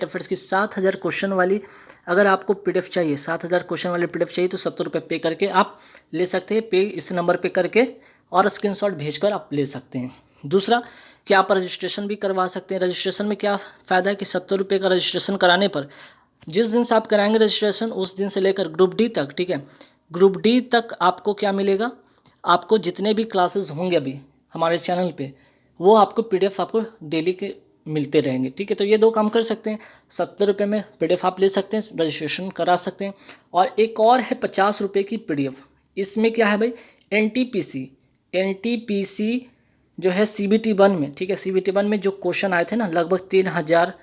Affairs की 7,000 question वाली अगर आपको पीडीएफ चाहिए, 7,000 क्वेश्चन वाली पीडीएफ चाहिए तो 70 रुपये पे करके आप ले सकते हैं। पे इस नंबर पे करके और स्क्रीनशॉट भेजकर आप ले सकते हैं। दूसरा कि आप रजिस्ट्रेशन भी करवा सकते हैं। रजिस्ट्रेशन में क्या फ़ायदा है कि 70 रुपये का रजिस्ट्रेशन कराने पर जिस दिन से आप कराएंगे रजिस्ट्रेशन उस दिन से लेकर ग्रुप डी तक, ठीक है, ग्रुप डी तक आपको क्या मिलेगा, आपको जितने भी क्लासेस होंगे अभी हमारे चैनल पे वो आपको पीडीएफ आपको डेली के मिलते रहेंगे, ठीक है। तो ये दो काम कर सकते हैं, 70 रुपये में पीडीएफ आप ले सकते हैं, रजिस्ट्रेशन करा सकते हैं। और एक और है 50 रुपये की पीडीएफ। इसमें क्या है भाई, एनटीपीसी जो है CBT 1 में, ठीक है, CBT 1 में जो क्वेश्चन आए थे ना, लगभग 3000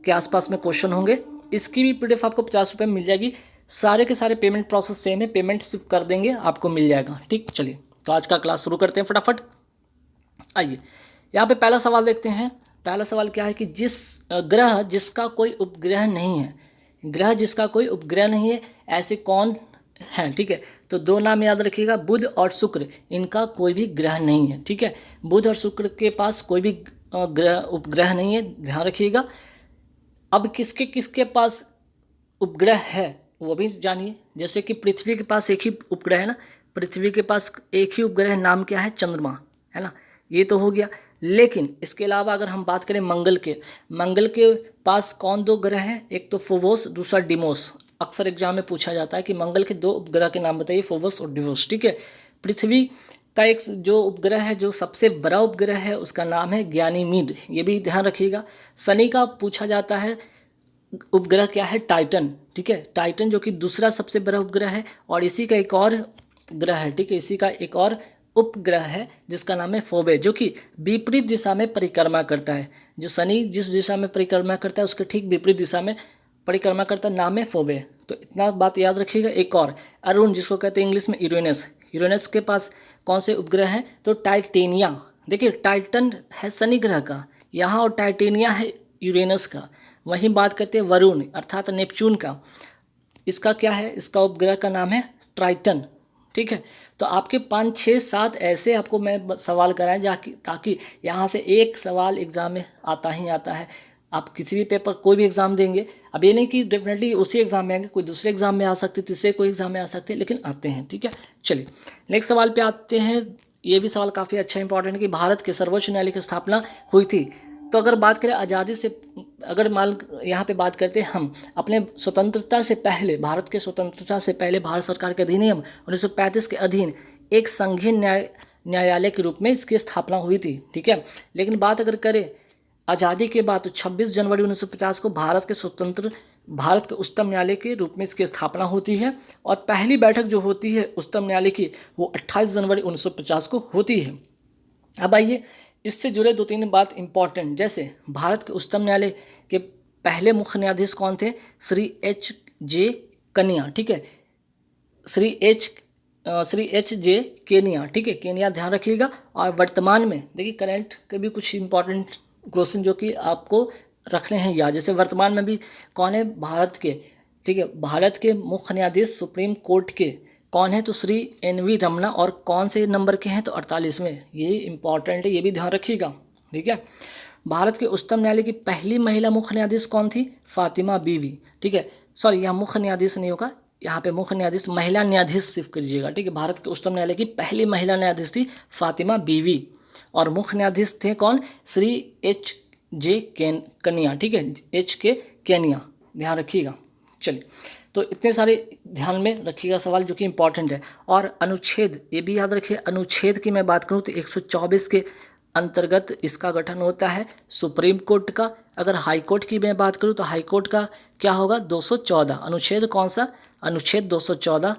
के आसपास में क्वेश्चन होंगे, इसकी भी पीडीएफ आपको 50 रुपये में मिल जाएगी। सारे के सारे पेमेंट प्रोसेस सेम है, पेमेंट सिर्फ कर देंगे आपको मिल जाएगा, ठीक। चलिए तो आज का क्लास शुरू करते हैं फटाफट। आइए यहाँ पे पहला सवाल देखते हैं। पहला सवाल क्या है कि जिस ग्रह जिसका कोई उपग्रह नहीं है, ग्रह जिसका कोई उपग्रह नहीं है ऐसे कौन है, ठीक है। तो दो नाम याद रखिएगा, बुध और शुक्र, इनका कोई भी ग्रह नहीं है, ठीक है। बुध और शुक्र के पास कोई भी उपग्रह नहीं है, ध्यान रखिएगा। अब किसके किसके पास उपग्रह है वो भी जानिए। जैसे कि पृथ्वी के पास एक ही उपग्रह है ना, पृथ्वी के पास एक ही उपग्रह, नाम क्या है, चंद्रमा, है ना, ये तो हो गया। लेकिन इसके अलावा अगर हम बात करें मंगल के पास कौन दो ग्रह हैं, एक तो फोबोस, दूसरा डिमोस। अक्सर एग्जाम में पूछा जाता है कि मंगल के दो उपग्रह के नाम बताइए, फोबोस और डिमोस, ठीक है। पृथ्वी का एक जो उपग्रह है, जो सबसे बड़ा उपग्रह है, उसका नाम है ज्ञानीमीड, ये भी ध्यान रखिएगा। शनि का पूछा जाता है उपग्रह क्या है, टाइटन, ठीक है, टाइटन जो कि दूसरा सबसे बड़ा उपग्रह है। और इसी का एक और ग्रह है, ठीक है, इसी का एक और उपग्रह है जिसका नाम है फोबे, जो कि विपरीत दिशा में परिक्रमा करता है। जो शनि जिस दिशा में परिक्रमा करता है उसके ठीक विपरीत दिशा में परिक्रमा करता है, नाम है फोबे। तो इतना बात याद रखिएगा। एक और अरुण, जिसको कहते हैं इंग्लिश में यूरेनस, यूरेनस के पास कौन से उपग्रह हैं, तो टाइटेनिया। देखिए टाइटन है शनि ग्रह का यहाँ और टाइटेनिया है यूरेनस का। वहीं बात करते हैं वरुण अर्थात नेपच्यून का, इसका क्या है, इसका उपग्रह का नाम है ट्राइटन, ठीक है। तो आपके 5, 6, 7 ऐसे आपको मैं सवाल कराएं जाकि ताकि यहाँ से एक सवाल एग्ज़ाम में आता ही आता है। आप किसी भी पेपर कोई भी एग्ज़ाम देंगे, अब ये नहीं कि डेफिनेटली उसी एग्ज़ाम में आएंगे, कोई दूसरे एग्ज़ाम में आ सकते, तीसरे कोई एग्ज़ाम में आ सकते हैं, लेकिन आते हैं, ठीक है। चलिए नेक्स्ट सवाल पे आते हैं। ये भी सवाल काफ़ी अच्छा इंपॉर्टेंट है कि भारत के सर्वोच्च न्यायालय की स्थापना हुई थी। तो अगर बात करें आज़ादी से, अगर मान यहाँ पे बात करते हैं हम अपने स्वतंत्रता से पहले, भारत के स्वतंत्रता से पहले भारत सरकार के अधिनियम 1935 के अधीन एक संघीय न्यायालय के रूप में इसकी स्थापना हुई थी, ठीक है। लेकिन बात अगर करें आज़ादी के बाद तो 26 जनवरी 1950 को भारत के उच्चतम न्यायालय के रूप में इसकी स्थापना होती है। और पहली बैठक जो होती है उच्चतम न्यायालय की वो 28 जनवरी 1950 को होती है। अब आइए इससे जुड़े 2-3 बात इंपॉर्टेंट, जैसे भारत के उच्चतम न्यायालय के पहले मुख्य न्यायाधीश कौन थे, श्री H.J. कनिया, ठीक है, श्री H.J. केनिया, ठीक है, केनिया ध्यान रखिएगा। और वर्तमान में देखिए करंट के भी कुछ इंपॉर्टेंट क्वेश्चन जो कि आपको रखने हैं याद, जैसे वर्तमान में भी कौन है भारत के, ठीक है, भारत के मुख्य न्यायाधीश सुप्रीम कोर्ट के कौन है, तो श्री NV रमना। और कौन से नंबर के हैं, तो 48वें, ये इंपॉर्टेंट है, ये भी ध्यान रखिएगा, ठीक है। भारत के उच्चतम न्यायालय की पहली महिला मुख्य न्यायाधीश कौन थी, फातिमा बीवी, ठीक है। सॉरी यहाँ मुख्य न्यायाधीश नहीं होगा, यहाँ पे मुख्य न्यायाधीश महिला न्यायाधीश सिर्फ करिएगा, ठीक है। भारत के उच्चतम न्यायालय की पहली महिला न्यायाधीश थी फातिमा बीवी। और मुख्य न्यायाधीश थे कौन, श्री H.J. कनिया, ठीक है, H.K. केनिया, ध्यान रखिएगा। चलिए तो इतने सारे ध्यान में रखिएगा सवाल जो कि इंपॉर्टेंट है। और अनुच्छेद ये भी याद रखिए, अनुच्छेद की मैं बात करूँ तो 124 के अंतर्गत इसका गठन होता है सुप्रीम कोर्ट का। अगर हाई कोर्ट की मैं बात करूँ तो हाई कोर्ट का क्या होगा, 214 अनुच्छेद, कौन सा, अनुच्छेद 214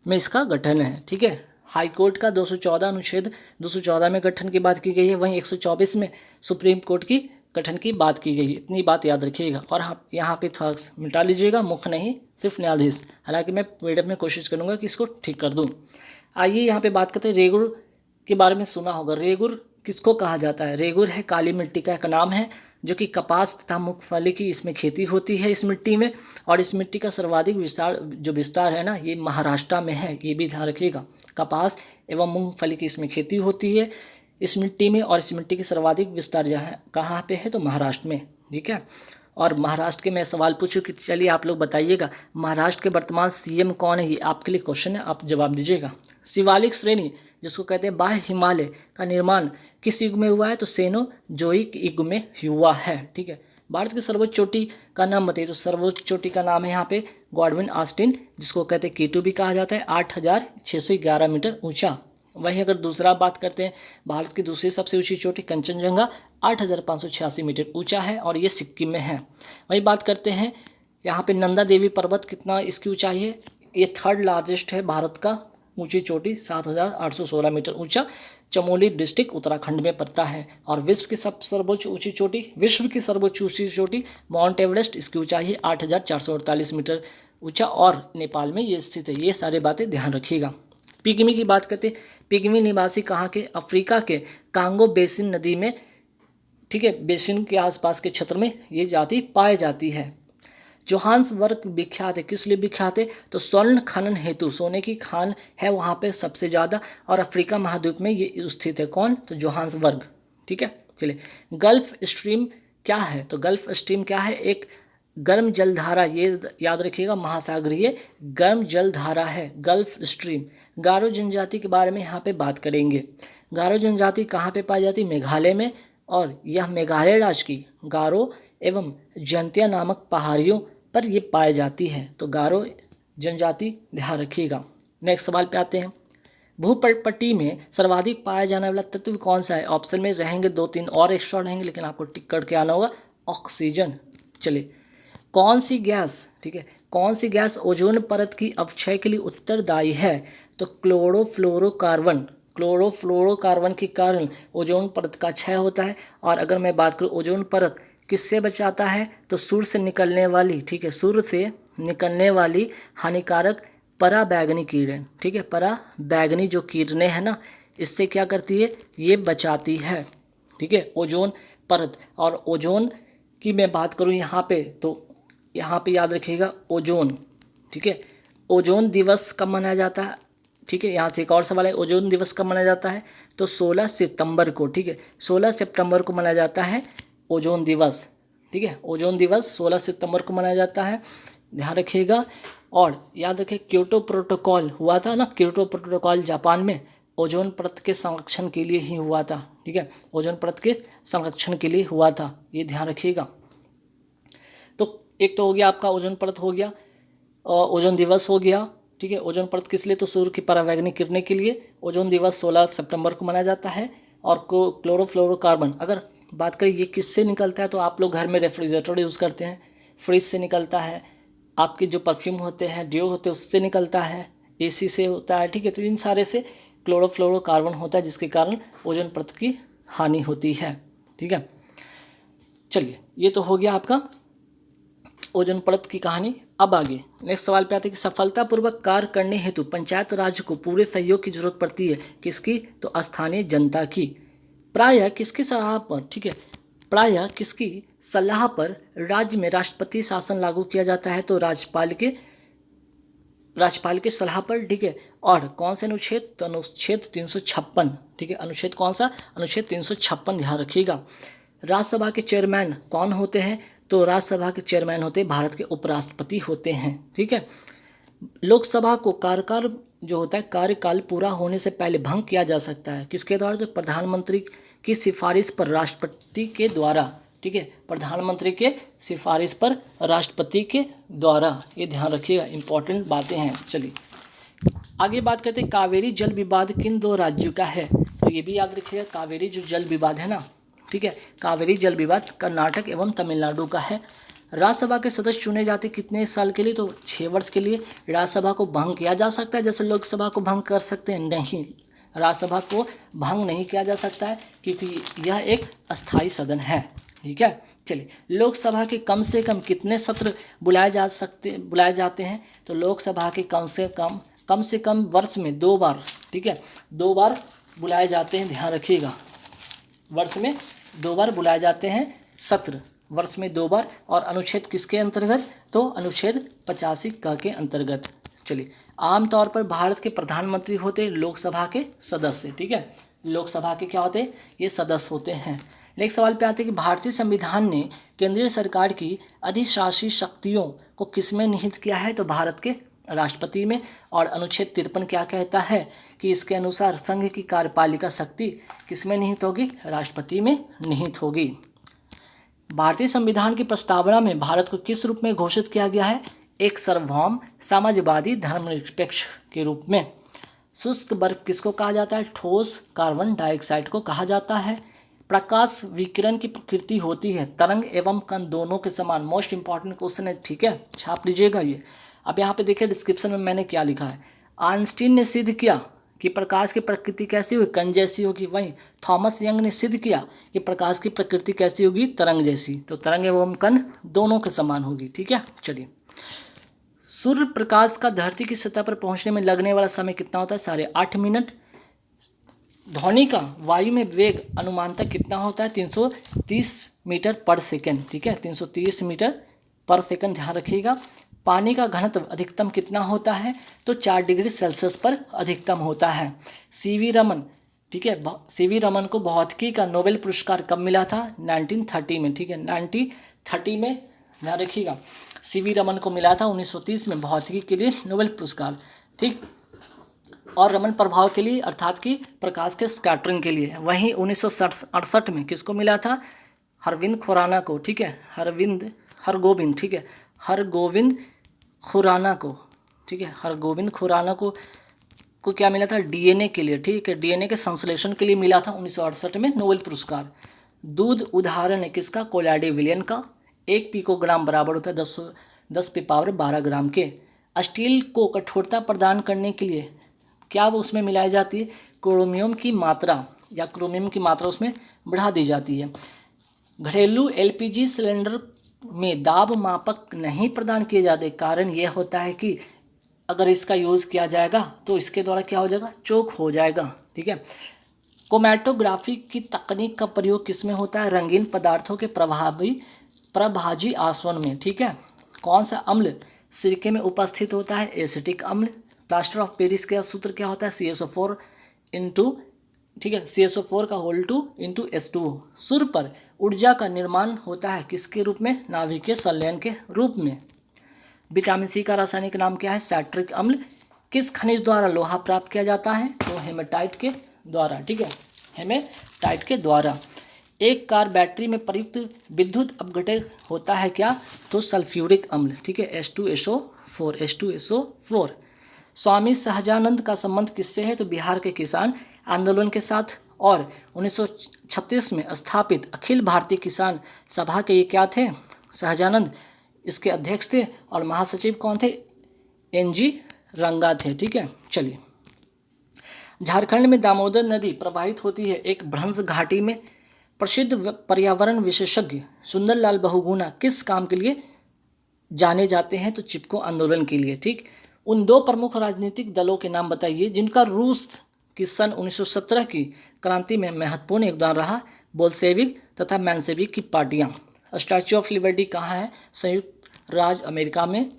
में इसका गठन है, ठीक है। हाई कोर्ट का 214 अनुच्छेद 214 में गठन की बात की गई है, वहीं 124 में सुप्रीम कोर्ट की गठन की बात की गई है। इतनी बात याद रखिएगा। और हाँ यहाँ पे थोड़ा मिटा लीजिएगा, मुख्य नहीं सिर्फ न्यायाधीश, हालांकि मैं पीडीएफ में कोशिश करूँगा कि इसको ठीक कर दूँ। आइए यहाँ पे बात करते हैं रेगुर के बारे में सुना होगा। रेगुर किसको कहा जाता है, रेगुर है काली मिट्टी का एक नाम है जो कि कपास तथा मूंगफली की इसमें खेती होती है इस मिट्टी में। और इस मिट्टी का सर्वाधिक विस्तार है ना, ये महाराष्ट्र में है, ये भी ध्यान रखिएगा। कपास एवं मूंगफली की इसमें खेती होती है इस मिट्टी में। और इस मिट्टी की सर्वाधिक विस्तार जहाँ कहाँ पे है, तो महाराष्ट्र में, ठीक है। और महाराष्ट्र के मैं सवाल पूछूं कि चलिए आप लोग बताइएगा महाराष्ट्र के वर्तमान सीएम कौन है, ये आपके लिए क्वेश्चन है, आप जवाब दीजिएगा। शिवालिक श्रेणी जिसको कहते हैं बाह्य हिमालय का निर्माण किस युग में हुआ है, तो सेनोजोइक युग में हुआ है। ठीक है, भारत की सर्वोच्च चोटी का नाम बताइए, तो सर्वोच्च चोटी का नाम है यहाँ पे गॉडविन ऑस्टिन, जिसको कहते हैं K2 भी कहा जाता है, 8,611 मीटर ऊंचा। वहीं अगर दूसरा बात करते हैं, भारत की दूसरी सबसे ऊंची चोटी कंचनजंगा 8,586 मीटर ऊंचा है और ये सिक्किम में है। वहीं बात करते हैं यहाँ पे नंदा देवी पर्वत, कितना इसकी ऊंचाई है, ये थर्ड लार्जेस्ट है भारत का ऊंची चोटी, 7,816 मीटर ऊंचा, चमोली डिस्ट्रिक्ट उत्तराखंड में पड़ता है। और विश्व की सर्वोच्च ऊंची चोटी माउंट एवरेस्ट, इसकी ऊंचाई है 8,448 मीटर ऊंचा और नेपाल में ये स्थित है। ये सारी बातें ध्यान रखिएगा। पिग्मी की बात करते हैं, पिग्मी निवासी कहाँ के, अफ्रीका के कांगो बेसिन नदी में, ठीक है, बेसिन के आसपास के क्षेत्र में ये जाति पाई जाती है। जोहान्सबर्ग विख्यात है, किस लिए विख्यात है, तो स्वर्ण खनन हेतु, सोने की खान है वहाँ पे सबसे ज़्यादा, और अफ्रीका महाद्वीप में ये स्थित है। कौन, तो जोहान्सबर्ग। ठीक है, चलिए गल्फ स्ट्रीम क्या है, तो गल्फ स्ट्रीम क्या है, एक गर्म जलधारा, ये याद रखिएगा, महासागरीय गर्म जलधारा है गल्फ स्ट्रीम। गारो जनजाति के बारे में यहाँ पे बात करेंगे। गारो जनजाति कहाँ पे पाई जाती है, मेघालय में, और यह मेघालय राज्य की गारो एवं जयंतिया नामक पहाड़ियों पर ये पाई जाती है। तो गारो जनजाति ध्यान रखिएगा। नेक्स्ट सवाल पे आते हैं, भूपटपट्टी में सर्वाधिक पाया जाने वाला तत्व कौन सा है, ऑप्शन में रहेंगे 2-3 और एक्स्ट्रा रहेंगे, लेकिन आपको टिक करके आना होगा, ऑक्सीजन। चलिए कौन सी गैस, ठीक है, कौन सी गैस ओजोन परत की अवक्षय के लिए उत्तरदायी है, तो क्लोरोफ्लोरोकार्बन के कारण ओजोन परत का क्षय होता है। और अगर मैं बात करूँ ओजोन परत किससे बचाता है, तो सूर्य से निकलने वाली, ठीक है, सूर्य से निकलने वाली हानिकारक पराबैंगनी किरण, ठीक है, पराबैंगनी जो किरणें हैं ना, इससे क्या करती है, ये बचाती है। ठीक है, ओजोन परत। और ओजोन की मैं बात करूँ यहाँ पे, तो यहाँ पे याद रखिएगा ओजोन, ठीक है, ओजोन दिवस कब मनाया जाता है, ठीक है, यहाँ से एक और सवाल है, ओजोन दिवस कब मनाया जाता है, तो 16 सितंबर को, ठीक है, 16 सितंबर को मनाया जाता है ओजोन दिवस। ठीक है, ओजोन दिवस 16 सितंबर को मनाया जाता है, ध्यान रखिएगा। और याद रखिए क्योटो प्रोटोकॉल हुआ था ना, क्योटो प्रोटोकॉल जापान में ओजोन परत के संरक्षण के लिए ही हुआ था। ठीक है, ओजोन परत के संरक्षण के लिए हुआ था, ये ध्यान रखिएगा। तो एक तो हो गया आपका ओजोन परत हो गया, और ओजोन दिवस हो गया। ठीक है, ओजोन परत किस लिए, तो सूर्य की पराबैंगनी किरणें के लिए ओजोन दिवस 16 सितंबर को मनाया जाता है। और क्लोरोफ्लोरोकार्बन अगर बात करें ये किससे निकलता है, तो आप लोग घर में रेफ्रिजरेटर यूज़ करते हैं, फ्रिज से निकलता है, आपके जो परफ्यूम होते हैं, डिओ होते हैं, उससे निकलता है, एसी से होता है। ठीक है, तो इन सारे से क्लोरोफ्लोरोकार्बन होता है, जिसके कारण ओजोन परत की हानि होती है। ठीक है, चलिए ये तो हो गया आपका ओजोन परत की कहानी। अब आगे नेक्स्ट सवाल पे आते हैं कि सफलतापूर्वक कार्य करने हेतु पंचायत राज्य को पूरे सहयोग की जरूरत पड़ती है, किसकी, तो स्थानीय जनता की। प्रायः किसकी सलाह पर, ठीक है, प्रायः किसकी सलाह पर राज्य में राष्ट्रपति शासन लागू किया जाता है, तो राज्यपाल के सलाह पर। ठीक है, और कौन से अनुच्छेद, तो अनुच्छेद 356। ठीक है, अनुच्छेद कौन सा, अनुच्छेद 356, ध्यान रखिएगा। राज्यसभा के चेयरमैन कौन होते हैं, तो राज्यसभा के चेयरमैन होते हैं भारत के उपराष्ट्रपति होते हैं। ठीक है, लोकसभा को कार्यकाल जो होता है, कार्यकाल पूरा होने से पहले भंग किया जा सकता है, किसके द्वारा, तो प्रधानमंत्री की सिफारिश पर राष्ट्रपति के द्वारा। ठीक है, प्रधानमंत्री के सिफारिश पर राष्ट्रपति के द्वारा, ये ध्यान रखिएगा, इंपॉर्टेंट बातें हैं। चलिए आगे बात करते हैं, कावेरी जल विवाद किन 2 राज्यों का है, तो ये भी याद रखिएगा, कावेरी जो जल विवाद है ना, ठीक है, कावेरी जल विवाद कर्नाटक एवं तमिलनाडु का है। राज्यसभा के सदस्य चुने जाते कितने साल के लिए, तो 6 वर्ष के लिए। राज्यसभा को भंग किया जा सकता है जैसे लोकसभा को भंग कर सकते हैं, नहीं, राज्यसभा को भंग नहीं किया जा सकता है, क्योंकि यह एक अस्थायी सदन है। ठीक है, चलिए लोकसभा के कम से कम कितने सत्र बुलाए जाते हैं, तो लोकसभा के कम से कम वर्ष में 2 बार, ठीक है, 2 बार बुलाए जाते हैं, ध्यान रखिएगा, वर्ष में 2 बार बुलाए जाते हैं सत्र, वर्ष में 2 बार। और अनुच्छेद किसके अंतर्गत, तो अनुच्छेद 85 का के अंतर्गत। चलिए आमतौर पर भारत के प्रधानमंत्री होते हैं लोकसभा के सदस्य। ठीक है, लोकसभा के क्या होते हैं, ये सदस्य होते हैं। नेक्स्ट सवाल पे आते हैं कि भारतीय संविधान ने केंद्रीय सरकार की अधिशासी शक्तियों को किसमें निहित किया है? तो भारत के राष्ट्रपति में। और अनुच्छेद 53 क्या कहता है कि इसके अनुसार संघ की कार्यपालिका शक्ति किसमें निहित होगी? राष्ट्रपति में निहित होगी। भारतीय संविधान की प्रस्तावना में भारत को किस रूप में घोषित किया गया है? एक सार्वभौम समाजवादी धर्मनिरपेक्ष के रूप में। शुष्क बर्फ किसको कहा जाता है? ठोस कार्बन डाइऑक्साइड को कहा जाता है। प्रकाश विकिरण की प्रकृति होती है तरंग एवं कण दोनों के समान। मोस्ट इंपॉर्टेंट क्वेश्चन है, ठीक है, छाप लीजिएगा ये। अब यहाँ पे देखिए डिस्क्रिप्शन में मैंने क्या लिखा है। आइंस्टीन ने सिद्ध किया कि प्रकाश की प्रकृति कैसी होगी? कण जैसी होगी। वहीं थॉमस यंग ने सिद्ध किया कि प्रकाश की प्रकृति कैसी होगी? तरंग जैसी। तो तरंग एवं कण दोनों के समान होगी, ठीक है। चलिए, सूर्य प्रकाश का धरती की सतह पर पहुंचने में लगने वाला समय कितना होता है? 8.5 मिनट। ध्वनि का वायु में वेग अनुमानतः कितना होता है? 330 मीटर पर सेकेंड, ठीक है, 330 मीटर पर सेकेंड, ध्यान रखिएगा। पानी का घनत्व अधिकतम कितना होता है? तो 4 डिग्री सेल्सियस पर अधिकतम होता है। सीवी रमन, ठीक है, सीवी रमन को भौतिकी का नोबेल पुरस्कार कब मिला था? 1930 में, ठीक है, 1930 में, ध्यान रखिएगा। सीवी रमन को मिला था 1930 में भौतिकी के लिए नोबेल पुरस्कार, ठीक, और रमन प्रभाव के लिए, अर्थात कि प्रकाश के स्कैटरिंग के लिए। वहीं 1968 में किसको मिला था? हरविंद खुराना को, ठीक है, हरगोविंद, ठीक है, हरगोविंद खुराना को, ठीक है, हरगोविंद खुराना को क्या मिला था? डीएनए के लिए, ठीक है, डीएनए के संश्लेषण के लिए मिला था 1968 में नोबेल पुरस्कार। दूध उदाहरण है किसका? कोलैडी विलियन का। 1 पिकोग्राम बराबर होता है 10 पे पावर 12 ग्राम के। स्टील को कठोरता प्रदान करने के लिए क्या वो उसमें मिलाई जाती है? क्रोमियम की मात्रा या क्रोमियम की मात्रा उसमें बढ़ा दी जाती है। घरेलू एलपीजी सिलेंडर में दाब मापक नहीं प्रदान किए जाते। कारण यह होता है कि अगर इसका यूज़ किया जाएगा तो इसके द्वारा क्या हो जाएगा? चोक हो जाएगा, ठीक है। क्रोमैटोग्राफी की तकनीक का प्रयोग किसमें होता है? रंगीन पदार्थों के प्रभाजी आसवन में, ठीक है। कौन सा अम्ल सिरके में उपस्थित होता है? एसिटिक अम्ल। प्लास्टर ऑफ पेरिस का सूत्र क्या होता है? CSO4 इंटू, ठीक है, CSO4 का होल 2 इंटू H2O। सूर्य पर ऊर्जा का निर्माण होता है किसके रूप में? नाभिकीय संलयन के रूप में। विटामिन सी का रासायनिक नाम क्या है? सैट्रिक अम्ल। किस खनिज द्वारा लोहा प्राप्त किया जाता है? तो हेमेटाइट के द्वारा, ठीक है, हेमेटाइट के द्वारा। एक कार बैटरी में प्रयुक्त विद्युत अपघटक होता है क्या? तो सल्फ्यूरिक अम्ल, ठीक है, H2SO4। स्वामी सहजानंद का संबंध किससे है? तो बिहार के किसान आंदोलन के साथ। और 1936 में स्थापित अखिल भारतीय किसान सभा के ये क्या थे? सहजानंद इसके अध्यक्ष थे। और महासचिव कौन थे? NG रंगा थे, ठीक है। चलिए, झारखंड में दामोदर नदी प्रवाहित होती है एक भ्रंश घाटी में। प्रसिद्ध पर्यावरण विशेषज्ञ सुंदरलाल बहुगुणा किस काम के लिए जाने जाते हैं? तो चिपको आंदोलन के लिए, ठीक। उन 2 प्रमुख राजनीतिक दलों के नाम बताइए जिनका रूस की सन 1917 की क्रांति में महत्वपूर्ण योगदान रहा। बोल्शेविक तथा मेंशेविक की पार्टियां। स्टैच्यू ऑफ लिबर्टी कहाँ है? संयुक्त राज्य अमेरिका में।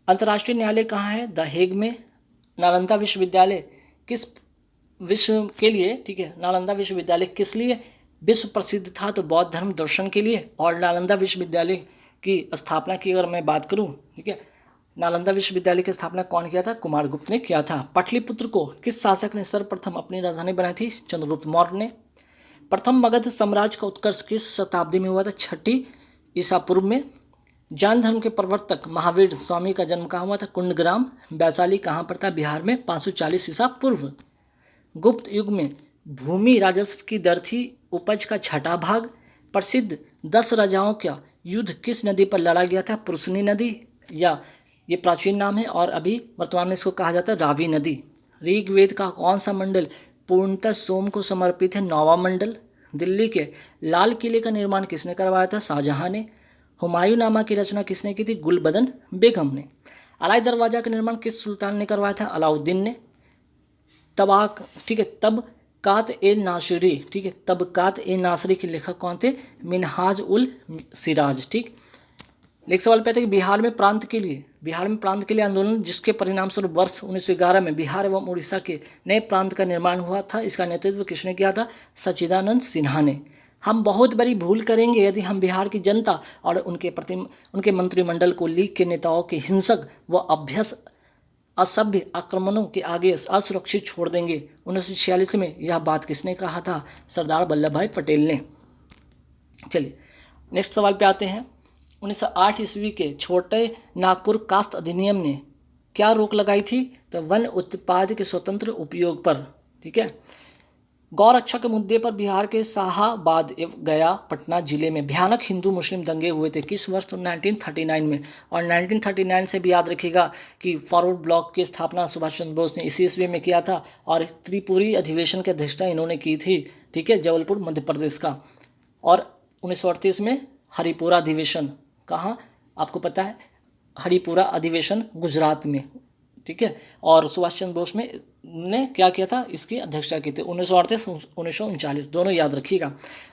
अंतर्राष्ट्रीय न्यायालय कहाँ है? द हेग में। नालंदा विश्वविद्यालय किस विश्व के लिए, ठीक है, नालंदा विश्वविद्यालय किस लिए विश्व प्रसिद्ध था? तो बौद्ध धर्म दर्शन के लिए। और नालंदा विश्वविद्यालय की स्थापना की अगर मैं बात करूं, ठीक है, नालंदा विश्वविद्यालय की स्थापना कौन किया था? कुमारगुप्त ने किया था। पाटलिपुत्र को किस शासक ने सर्वप्रथम अपनी राजधानी बनाई थी? चंद्रगुप्त मौर्य ने। प्रथम मगध साम्राज्य का उत्कर्ष किस शताब्दी में हुआ था? 6वीं ईसा पूर्व में। जैन धर्म के प्रवर्तक महावीर स्वामी का जन्म कहाँ हुआ था? कुंडग्राम। वैशाली कहाँ पर था? बिहार में, 540 ईसा पूर्व। गुप्त युग में भूमि राजस्व की दर थी उपज का 6वां भाग। प्रसिद्ध 10 राजाओं का युद्ध किस नदी पर लड़ा गया था? पुरुषनी नदी, या ये प्राचीन नाम है और अभी वर्तमान में इसको कहा जाता है रावी नदी। ऋग्वेद का कौन सा मंडल पूर्णतः सोम को समर्पित है? 9वां मंडल। दिल्ली के लाल किले का निर्माण किसने करवाया था? शाहजहां ने। हुमायूंनामा की रचना किसने की थी? गुलबदन बेगम ने। अलाई दरवाजा का निर्माण किस सुल्तान ने करवाया था? अलाउद्दीन ने। ठीक है, तबकात ए नासिरी, ठीक है, तबकात ए नासिरी के लेखक कौन थे? मिनहाज उल सिराज, ठीक। नेक्स्ट सवाल पे आता है कि बिहार में प्रांत के लिए आंदोलन जिसके परिणाम स्वरूप वर्ष 1911 में बिहार एवं उड़ीसा के नए प्रांत का निर्माण हुआ था, इसका नेतृत्व किसने किया था? सच्चिदानंद सिन्हा ने। हम बहुत बड़ी भूल करेंगे यदि हम बिहार की जनता और उनके मंत्रिमंडल को लीग के नेताओं के हिंसक व असभ्य आक्रमणों के आगे असुरक्षित छोड़ देंगे। 1946 में यह बात किसने कहा था? सरदार वल्लभ भाई पटेल ने। चलिए नेक्स्ट सवाल पे आते हैं। 1908 ईस्वी के छोटे नागपुर कास्त अधिनियम ने क्या रोक लगाई थी? तो वन उत्पाद के स्वतंत्र उपयोग पर। ठीक है। गौ रक्षा के मुद्दे पर बिहार के शाहाबाद एवं गया पटना जिले में भयानक हिंदू मुस्लिम दंगे हुए थे। किस वर्ष? तो 1939 में। और 1939 से भी याद रखिएगा कि फॉरवर्ड ब्लॉक की स्थापना सुभाष चंद्र बोस ने इसी ईस्वी में किया था और त्रिपुरी अधिवेशन की अध्यक्षता इन्होंने की थी। ठीक है, जबलपुर मध्य प्रदेश का। और 1938 में हरिपुरा अधिवेशन, कहाँ आपको पता है? हरिपुरा अधिवेशन गुजरात में। ठीक है। और सुभाष चंद्र बोस ने क्या किया था? इसकी अध्यक्षता की थी। 1938 1939 दोनों याद रखिएगा।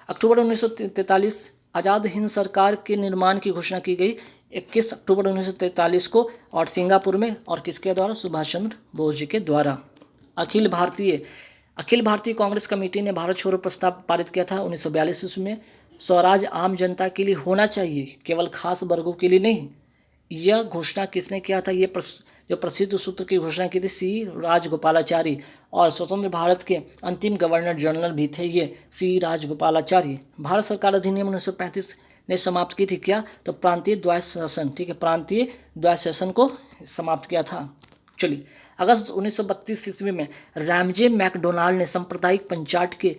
अक्टूबर 1943 आज़ाद हिंद सरकार के निर्माण की घोषणा की गई 21 अक्टूबर 1943 को और सिंगापुर में, और किसके द्वारा? सुभाष चंद्र बोस जी के द्वारा। अखिल भारतीय कांग्रेस कमेटी ने भारत छोड़ो प्रस्ताव पारित किया था 1942 ईस्वी में। स्वराज आम जनता के लिए होना चाहिए, केवल खास वर्गों के लिए नहीं। यह घोषणा किसने किया था? ये जो प्रसिद्ध सूत्र की घोषणा की थी सी राजगोपालाचारी, और स्वतंत्र भारत के अंतिम गवर्नर जनरल भी थे ये सी राजगोपालाचारी। भारत सरकार अधिनियम 1935 ने समाप्त की थी क्या? तो प्रांतीय द्वैध शासन। ठीक है, प्रांतीय द्वैध शासन को समाप्त किया था। चलिए, अगस्त 1932 ईस्वी में रैमजे मैकडोनाल्ड ने सांप्रदायिक पंचायत के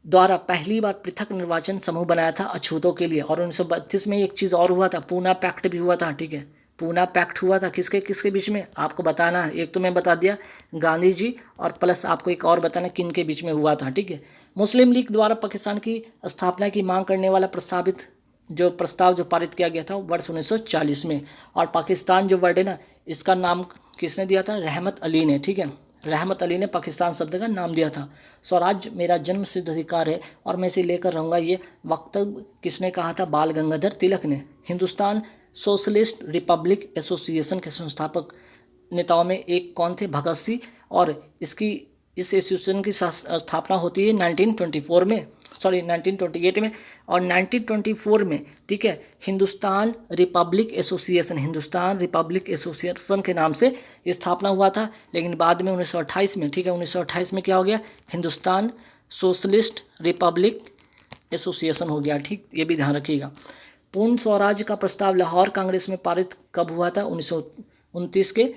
द्वारा पहली बार पृथक निर्वाचन समूह बनाया था अछूतों के लिए। और 1932 में एक चीज़ और हुआ था, पूना पैक्ट भी हुआ था। ठीक है, पूना पैक्ट हुआ था किसके किसके बीच में? आपको बताना है। एक तो मैं बता दिया गांधी जी, और प्लस आपको एक और बताना किन के बीच में हुआ था। ठीक है, मुस्लिम लीग द्वारा पाकिस्तान की स्थापना की मांग करने वाला प्रस्ताव जो पारित किया गया था वर्ष 1940 में। और पाकिस्तान जो वर्ड है ना, इसका नाम किसने दिया था? रहमत अली ने। ठीक है, रहमत अली ने पाकिस्तान शब्द का नाम दिया था। स्वराज मेरा जन्म सिद्ध अधिकार है और मैं इसे लेकर रहूँगा, ये वक्तव्य किसने कहा था? बाल गंगाधर तिलक ने। हिंदुस्तान सोशलिस्ट रिपब्लिक एसोसिएशन के संस्थापक नेताओं में एक कौन थे? भगत सिंह। और इस एसोसिएशन की स्थापना होती है 1928 में और 1924 में। ठीक है, हिंदुस्तान रिपब्लिक एसोसिएशन के नाम से स्थापना हुआ था। लेकिन बाद में 1928 में, ठीक है, 1928 में क्या हो गया? हिंदुस्तान सोशलिस्ट रिपब्लिक एसोसिएशन हो गया। ठीक, ये भी ध्यान रखिएगा। पूर्ण स्वराज का प्रस्ताव लाहौर कांग्रेस में पारित कब हुआ था? 1929 के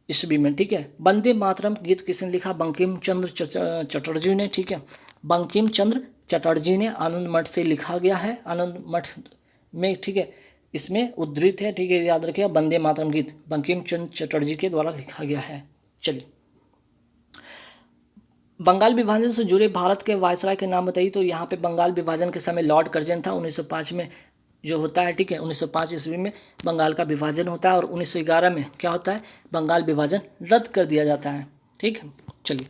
ईस्वी में। ठीक है, वंदे मातरम गीत किसने लिखा? बंकिम चंद्र चटर्जी ने। ठीक है, बंकिम चंद्र चटर्जी ने आनंद मठ से लिखा गया है, आनंद मठ में। ठीक है, इसमें उद्धृत है। ठीक है, याद रखिएगा, वंदे मातरम गीत बंकिम चंद्र चटर्जी के द्वारा लिखा गया है। चलिए, बंगाल विभाजन से जुड़े भारत के वायसराय के नाम बताइए। तो यहाँ पे बंगाल विभाजन के समय लॉर्ड कर्जन था 1905 में जो होता है। ठीक है, 1905 ईस्वी में बंगाल का विभाजन होता है और 1911 में क्या होता है? बंगाल विभाजन रद्द कर दिया जाता है। ठीक है, चलिए,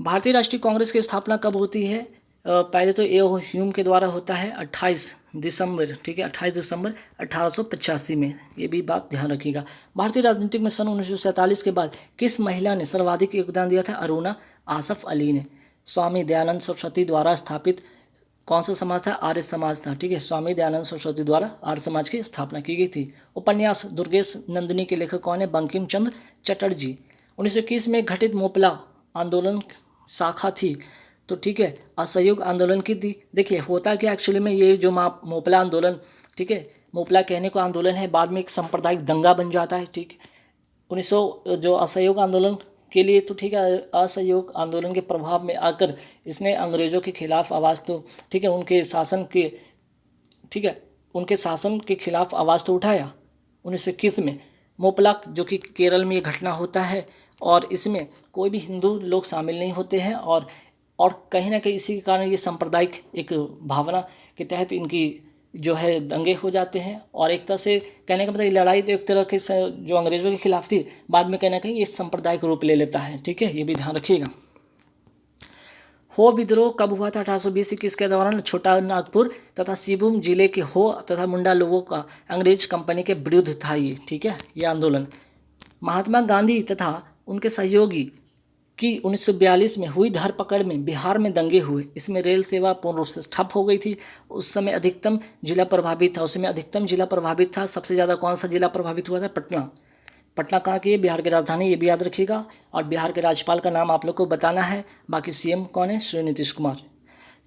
भारतीय राष्ट्रीय कांग्रेस की स्थापना कब होती है? पहले तो ए ह्यूम के द्वारा होता है 28 दिसंबर। ठीक है, 28 दिसंबर 1885 में। ये भी बात ध्यान रखिएगा। भारतीय राजनीतिक में सन 1947 के बाद किस महिला ने सर्वाधिक योगदान दिया था? अरुणा आसफ अली ने। स्वामी दयानंद सरस्वती द्वारा स्थापित कौन सा समाज था? आर्य समाज था। ठीक है, स्वामी दयानंद सरस्वती द्वारा आर्य समाज की स्थापना की गई थी। उपन्यास दुर्गेश नंदिनी के लेखक कौन है? बंकिम चंद्र चटर्जी। 1921 में घटित मोपला आंदोलन शाखा थी। तो ठीक है, असहयोग आंदोलन की थी। देखिए, होता क्या एक्चुअली में, ये जो मोपला आंदोलन, ठीक है, मोपला कहने को आंदोलन है, बाद में एक सांप्रदायिक दंगा बन जाता है। ठीक, 1900 जो असहयोग आंदोलन के लिए, तो ठीक है, असहयोग आंदोलन के प्रभाव में आकर इसने अंग्रेज़ों के खिलाफ आवाज़ तो, ठीक है, उनके शासन के खिलाफ आवाज़ तो उठाया। 1921 में मोपला, जो कि केरल में ये घटना होता है, और इसमें कोई भी हिंदू लोग शामिल नहीं होते हैं, और कहीं ना कहीं इसी के कारण ये सांप्रदायिक एक भावना के तहत इनकी जो है दंगे हो जाते हैं। और एक तरह से कहने का मतलब ये लड़ाई तो एक तरह के जो अंग्रेज़ों के खिलाफ थी, बाद में कहना कहीं ये सांप्रदायिक रूप ले लेता है। ठीक है, ये भी ध्यान रखिएगा। हो विद्रोह कब हुआ था? 1820-21 के दौरान छोटा नागपुर तथा सिंहभूम जिले के हो तथा मुंडा लोगों का अंग्रेज कंपनी के विरुद्ध था ये। ठीक है, ये आंदोलन महात्मा गांधी तथा उनके सहयोगी कि 1942 में हुई धरपकड़ में बिहार में दंगे हुए, इसमें रेल सेवा पूर्ण रूप से ठप हो गई थी। उस समय अधिकतम जिला प्रभावित था, सबसे ज़्यादा कौन सा जिला प्रभावित हुआ था? पटना कहाँ की है? बिहार की राजधानी, ये भी याद रखिएगा। और बिहार के राज्यपाल का नाम आप लोग को बताना है। बाकी सीएम कौन है? श्री नीतीश कुमार।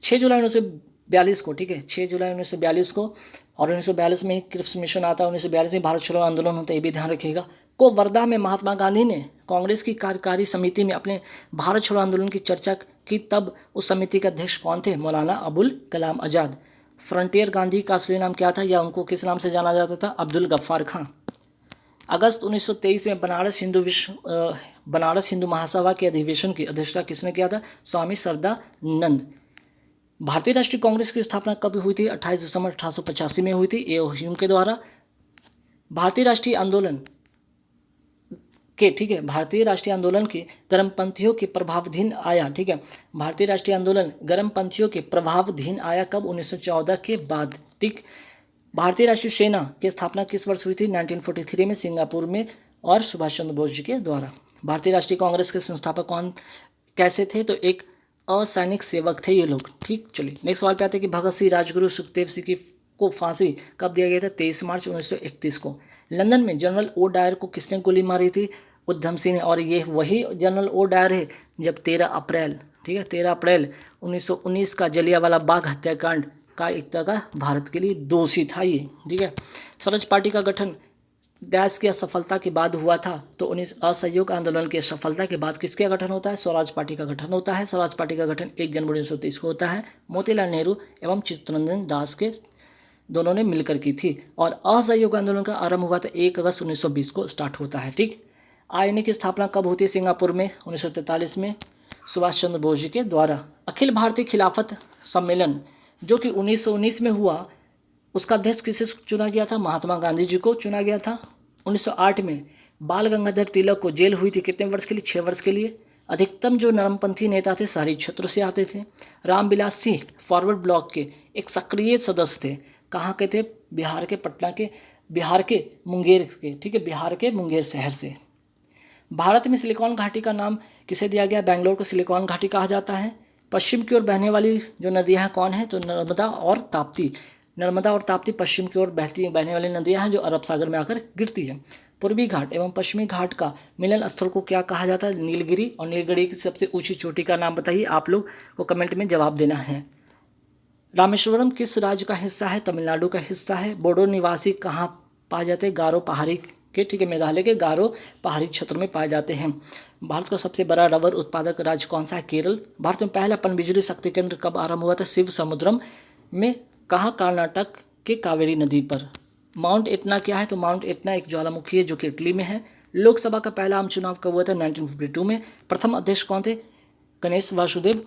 6 जुलाई 1942 को, ठीक है, 6 जुलाई 1942 को, और 1942 में ही क्रिप्स मिशन आता है, 1942 में भारत छोड़ो आंदोलन होता है, ये भी ध्यान रखिएगा। को वर्धा में महात्मा गांधी ने कांग्रेस की कार्यकारी समिति में अपने भारत छोड़ो आंदोलन की चर्चा की, तब उस समिति के अध्यक्ष कौन थे? मौलाना अबुल कलाम आज़ाद। फ्रंटियर गांधी का असली नाम क्या था, या उनको किस नाम से जाना जाता था? अब्दुल गफ्फार खां। अगस्त 1923 में बनारस हिंदू महासभा के अधिवेशन की अध्यक्षता किसने किया था? स्वामी श्रद्धानंद। भारतीय राष्ट्रीय कांग्रेस की स्थापना कब हुई थी? 28 दिसंबर 1885 में हुई थी, ए ह्यूम के द्वारा। भारतीय राष्ट्रीय आंदोलन के, ठीक है, भारतीय राष्ट्रीय आंदोलन के गर्मपंथियों के प्रभावाधीन आया, ठीक है, भारतीय राष्ट्रीय आंदोलन गर्मपंथियों के प्रभावाधीन आया कब? 1914 के बाद, ठीक। भारतीय राष्ट्रीय सेना की स्थापना किस वर्ष हुई थी? 1943 में सिंगापुर में, और सुभाष चंद्र बोस जी के द्वारा। भारतीय राष्ट्रीय कांग्रेस के संस्थापक कौन कैसे थे? तो एक असैनिक सेवक थे ये लोग, ठीक। चलिए नेक्स्ट सवाल पे आते हैं कि भगत सिंह, राजगुरु, सुखदेव सिंह को फांसी कब दिया गया था? 23 मार्च 1931 को। लंदन में जनरल ओ डायर को किसने गोली मारी थी? उधम सिंह ने। और ये वही जनरल ओ डायर है जब 13 अप्रैल, ठीक है, 13 अप्रैल 1919 का जलियांवाला बाग हत्याकांड का एक तरह भारत के लिए दोषी था ये, ठीक है। स्वराज पार्टी का गठन डैश की असफलता के बाद हुआ था, तो 19 असहयोग आंदोलन की असफलता के बाद किसका गठन होता है? स्वराज पार्टी का गठन होता है। स्वराज पार्टी का गठन 1 जनवरी 1923 को होता है। मोतीलाल नेहरू एवं चित्तरंजन दास के दोनों ने मिलकर की थी। और असहयोग आंदोलन का आरंभ हुआ था 1 अगस्त 1920 को स्टार्ट होता है, ठीक। आईएनए की स्थापना कब होती है? सिंगापुर में 1943 में, सुभाष चंद्र बोस जी के द्वारा। अखिल भारतीय खिलाफत सम्मेलन जो कि 1919 में हुआ, उसका अध्यक्ष किसे चुना गया था? महात्मा गांधी जी को चुना गया था। 1908 में बाल गंगाधर तिलक को जेल हुई थी, कितने वर्ष के लिए? 6 वर्ष के लिए। अधिकतम जो नरमपंथी नेता थे शहरी क्षेत्रों से आते थे। रामविलास सिंह फॉरवर्ड ब्लॉक के एक सक्रिय सदस्य थे। कहाँ के थे? बिहार के पटना के, बिहार के मुंगेर के, ठीक है, बिहार के मुंगेर शहर से। भारत में सिलिकॉन घाटी का नाम किसे दिया गया? बेंगलोर को सिलिकॉन घाटी कहा जाता है। पश्चिम की ओर बहने वाली जो नदियाँ कौन है? तो नर्मदा और ताप्ती। नर्मदा और ताप्ती पश्चिम की ओर बहने वाली नदियाँ हैं जो अरब सागर में आकर गिरती है। पूर्वी घाट एवं पश्चिमी घाट का मिलन स्थल को क्या कहा जाता है? नीलगिरी। और नीलगिरी की सबसे ऊंची चोटी का नाम बताइए, आप लोग को कमेंट में जवाब देना है। रामेश्वरम किस राज्य का हिस्सा है? तमिलनाडु का हिस्सा है। बोडो निवासी कहाँ पाए जाते हैं? गारो पहाड़ी के, ठीक है, मेघालय के गारो पहाड़ी क्षेत्र में पाए जाते हैं। भारत का सबसे बड़ा रबर उत्पादक राज्य कौन सा है? केरल। भारत में पहला पनबिजली शक्ति केंद्र कब आरंभ हुआ था? शिव समुद्रम में। कहाँ? कर्नाटक के कावेरी नदी पर। माउंट एटना क्या है? तो माउंट एटना एक ज्वालामुखी है जो कि इटली में है। लोकसभा का पहला आम चुनाव कब हुआ था? 1952 में। प्रथम अध्यक्ष कौन थे? गणेश वासुदेव